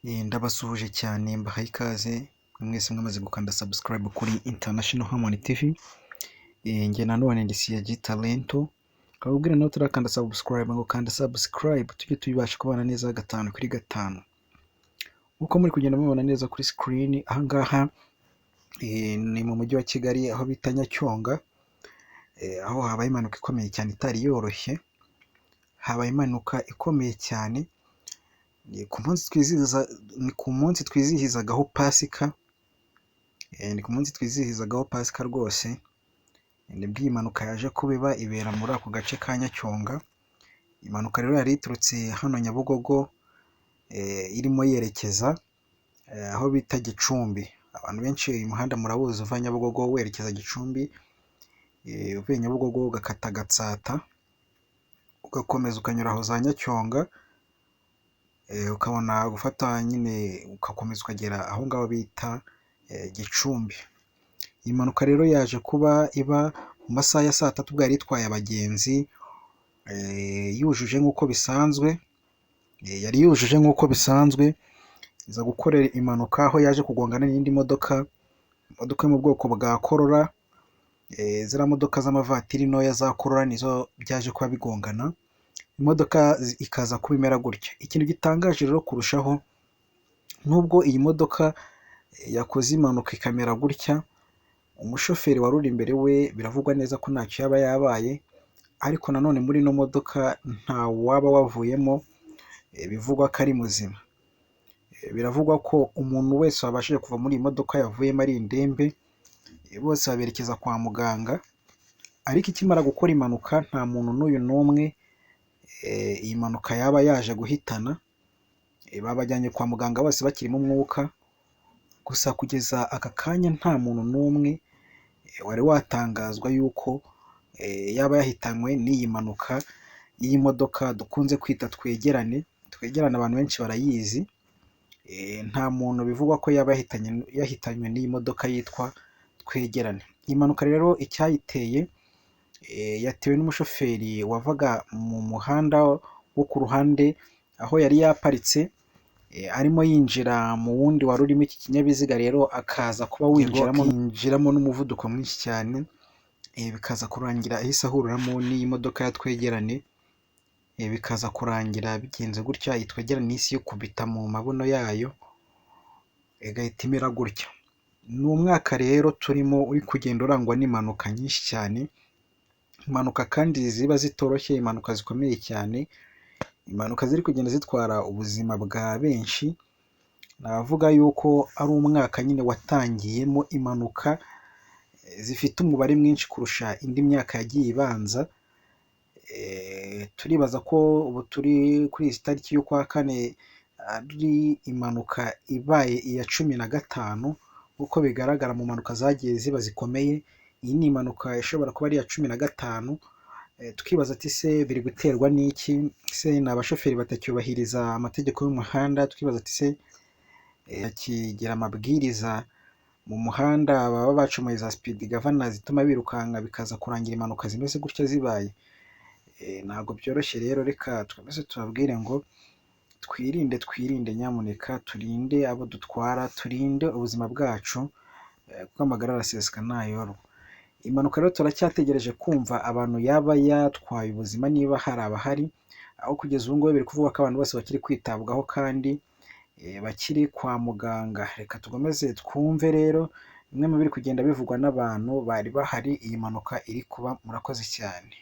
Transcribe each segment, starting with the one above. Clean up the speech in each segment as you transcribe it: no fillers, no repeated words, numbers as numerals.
Ndabasuhuje cyane mbahaye ikaze mwese mwamaze gukanda subscribe kuri International Harmony TV. Njye nanone ndi CG Talento. Kabubwira no turakanda subscribe ngo kanda subscribe tujye tubasha kubana neza gatanu kuri gatanu. Uko muri kugenda mubona neza kuri screen ahangaha ni mu mujyi wa Kigali aho bita Nyacyonga. Aho habaye impanuka ikomeye cyane itari yoroshye. Habaye impanuka ikomeye cyane. Ku munsi twizihizagaho Pasika. Ni ku munsi twizihizagaho Pasika rwose. Nibwo iyi mpanuka yaje kubiba ibera muri ako gace ka Nyacyonga. Impanuka rero yari iturutse hano Nyabugogo irimo yerekeza aho bita Gicumbi. Abantu benshi uyu muhanda murawuzi uva Nyabugogo werekeza Gicumbi. Uvuye Nyabugogo ugakata Gatsata ugakomeza ukanyura aho za Nyacyonga. Ukabona gufata nyine ugakomeza ukagera aho ngaho bita Gicumbi. Iyi mpanuka rero yaje kuba iba mu masaha ya saa tatu bwari itwaye abagenzi yujuje nk'uko bisanzwe. Yari yujuje nk'uko bisanzwe iza gukorera impanuka aho yaje kugongana n'indi modoka yo mu bwoko bwa Corolla. Ziriya modoka z'amavatiri ntoya za Corolla nizo byaje kuba bigongana. Imodoka ikaza kubimera gutya. Ikintu gitangaje rero kurushaho, nubwo iyi modoka yakoze impanuka ikamera gutya, umushoferi wari uri imbere we biravugwa neza ko ntacyo yaba yabaye, ariko nanone muri ino modoka nta waba wavuyemo, bivugwa ko ari muzima. Biravugwa ko umuntu wese wabashije kuva muri iyi modoka yavuyemo ari indembe, bose baberekeza kwa muganga, ariko ikimara gukora impanuka nta muntu n'uyu n'umwe iyi mpanuka yaba yaje guhitana. Babajyanye kwa muganga bose bakirimo umwuka, gusa kugeza aka kanya nta muntu n'umwe wari watangazwa yuko yaba yahitanywe n'iyi mpanuka y'iyi modoka dukunze kwita twegerane. Twegerane abantu benshi barayizi. Nta muntu bivugwa ko yaba yahitanywe n'iyi modoka yitwa twegerane. Iyi mpanuka rero icyayiteye, yatewe n'umushoferi wavaga mu muhanda wo ku ruhande aho yari yaparitse, arimo yinjira mu wundi wari urimo iki kinyabiziga, rero akaza kuba winjiramo n'umuvuduko mwinshi cyane, bikaza kurangira ahise ahuriramo n'iyi modoka ya twegerane. Bikaza kurangira bigenze gutya, iyi twegerane isi yikubita mu mabuno yayo igahita imera gutya. Ni umwaka rero turimo uri kugenda urangwa n'impanuka nyinshi cyane, impanuka kandi ziba zitoroshye, impanuka zikomeye cyane, impanuka ziri kugenda zitwara ubuzima bwa benshi. Navuga yuko ari umwaka nyine watangiyemo impanuka zifite umubare mwinshi kurusha indi myaka yagiye ibanza. Turibaza ko ubu turi kuri iyi tariki y'ukwa kane ari impanuka ibaye iya 15 uko bigaragara mu mpanuka zagiye ziba zikomeye. Iyi ni impanuka ishobora kuba ari iya 15. Tukibaza ati se biri guterwa n'iki? Se ni abashoferi batacyubahiriza amategeko y'umuhanda? Tukibaza ati se bakigira amabwiriza mu muhanda, baba bacumuye za speed governor zituma birukanka bikaza kurangira impanuka zimeze gutya zibaye? Ntabwo byoroshye rero. Reka twese tubabwire ngo twirinde nyamuneka, turinde abo dutwara, turinde ubuzima bwacu, kuko amagara araseseka ntayorwa. Impanuka rero turacyategereje kumva abantu yaba yatwaye ubuzima, niba hari abahari, aho kugeza ubu ngubu biri kuvuga ko abantu bose bakiri kwitabwaho kandi bakiri kwa muganga. Reka tugomeze twumve rero bimwe mu biri kugenda bivugwa n'abantu bari bahari iyi mpanuka iri kuba. Murakoze cyane.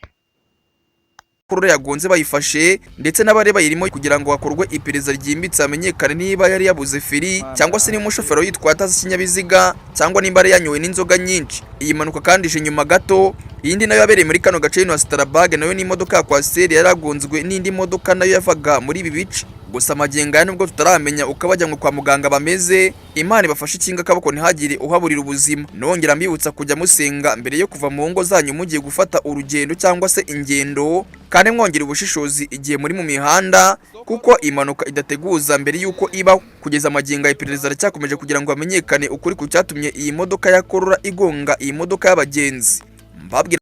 Corolla yagonze bayifashe ndetse n'abari bayirimo kugira ngo hakorwe iperereza ryimbitse hamenyekane niba yari yabuze feri cyangwa se niba umushoferi yitwaye atazi ikinyabiziga cyangwa nimba yari yanyowe n'inzoga nyinshi. Iyi mpanuka kandi ije nyuma gato iyindi nayo yabereye muri kano gace hino Starabag, nayo ni imodoka ya Kwasiteri yaragonzwe n'indi modoka nayo yavaga muri ibi bice. Gusa amagenga nubwo tutaramenya uko abajyanwe kwa muganga bameze, Imana ibafashe ikinga akaboko ntihagire uhaburira ubuzima. Nongera mbibutsa kujya musenga mbere yo kuva mu ngo zanyu mugiye gufata urugendo cyangwa se ingendo, kandi mwongera ubushishozi igihe muri mu mihanda, kuko impanuka idateguza mbere yuko iba. Kugeza amagenga iperereza aracyakomeje kugira ngo hamenyekane ukuri ku cyatumye iyi modoka ya Corolla igonga iyi modoka y'abagenzi. Mbabwira